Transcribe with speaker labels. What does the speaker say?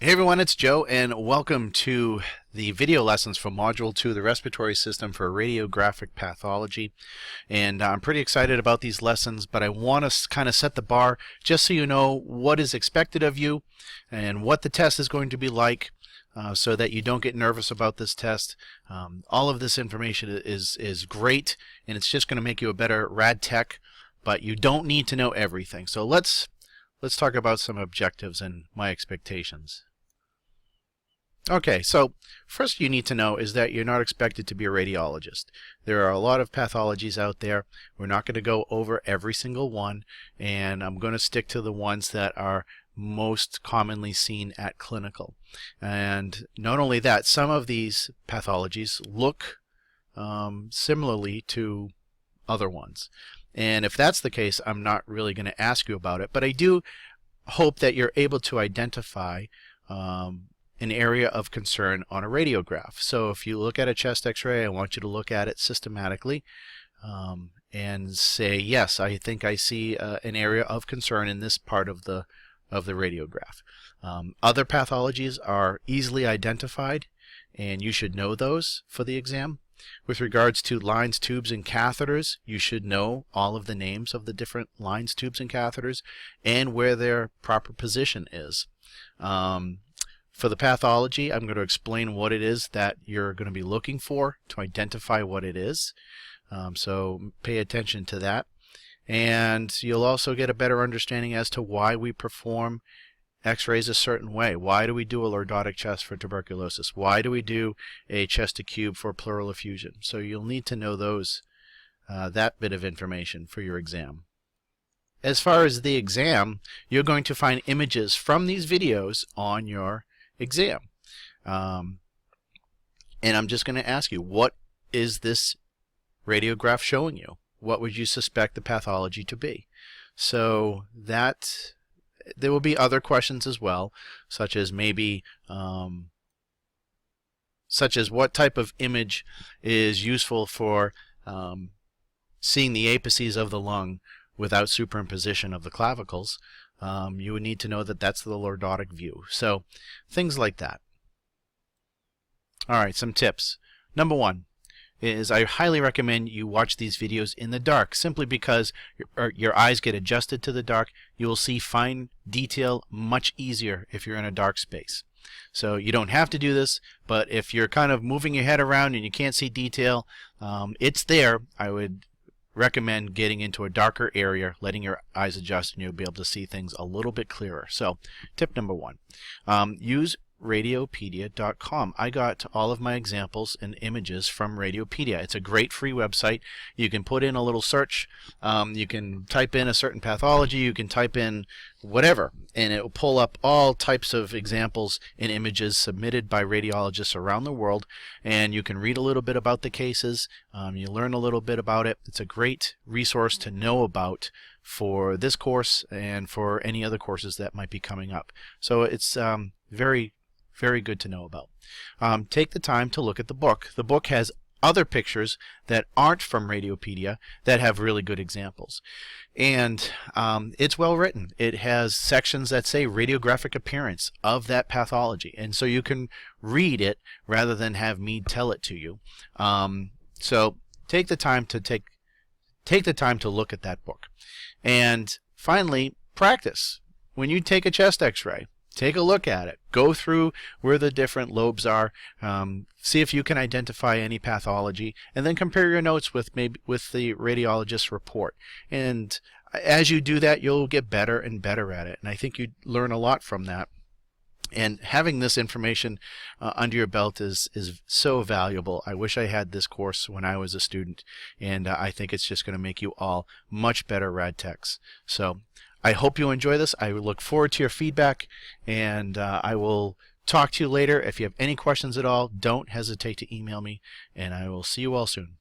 Speaker 1: Hey everyone, it's Joe, and welcome to the video lessons for Module 2, the Respiratory System for Radiographic Pathology. And I'm pretty excited about these lessons, but I want to kind of set the bar just so you know what is expected of you and what the test is going to be like, so that you don't get nervous about this test. All of this information is great, and it's just going to make you a better rad tech, but you don't need to know everything. So let's talk about some objectives and my expectations. Okay, so first you need to know is that you're not expected to be a radiologist. There are a lot of pathologies out there. We're not going to go over every single one, and I'm going to stick to the ones that are most commonly seen at clinical. And not only that, some of these pathologies look similarly to other ones. And if that's the case, I'm not really going to ask you about it, but I do hope that you're able to identify an area of concern on a radiograph. So if you look at a chest x-ray, I want you to look at it systematically and say, yes, I think I see an area of concern in this part of the radiograph. Other pathologies are easily identified, and you should know those for the exam. With regards to lines, tubes, and catheters, you should know all of the names of the different lines, tubes, and catheters and where their proper position is. For the pathology, I'm going to explain what it is that you're going to be looking for to identify what it is. So pay attention to that. And you'll also get a better understanding as to why we perform x-rays a certain way. Why do we do a lordotic chest for tuberculosis? Why do we do a chest to cube for pleural effusion? So you'll need to know those, that bit of information for your exam. As far as the exam, you're going to find images from these videos on your exam. And I'm just going to ask you, what is this radiograph showing you? What would you suspect the pathology to be? So that there will be other questions as well, such as maybe what type of image is useful for seeing the apices of the lung without superimposition of the clavicles. You would need to know that that's the lordotic view. So things like that. Alright, some tips. Number one is I highly recommend you watch these videos in the dark, simply because your eyes get adjusted to the dark. You will see fine detail much easier if you're in a dark space. So you don't have to do this, but if you're kind of moving your head around and you can't see detail, it's there. I would recommend getting into a darker area, letting your eyes adjust, and you'll be able to see things a little bit clearer. So tip number one, use radiopedia.com. I got all of my examples and images from Radiopedia. It's a great free website. You can put in a little search. You can type in a certain pathology. You can type in whatever, and it will pull up all types of examples and images submitted by radiologists around the world, and you can read a little bit about the cases. You learn a little bit about it. It's a great resource to know about for this course and for any other courses that might be coming up. So it's very good to know about. Take the time to look at the book. The book has other pictures that aren't from Radiopedia that have really good examples. And it's well written. It has sections that say radiographic appearance of that pathology. And so you can read it rather than have me tell it to you. So take the time to look at that book. And finally, practice. When you take a chest x-ray, take a look at it. Go through where the different lobes are. See if you can identify any pathology, and then compare your notes with the radiologist's report. And as you do that, you'll get better and better at it. And I think you learn a lot from that. And having this information under your belt is so valuable. I wish I had this course when I was a student, and I think it's just going to make you all much better rad techs. So I hope you enjoy this. I look forward to your feedback, and I will talk to you later. If you have any questions at all, don't hesitate to email me, and I will see you all soon.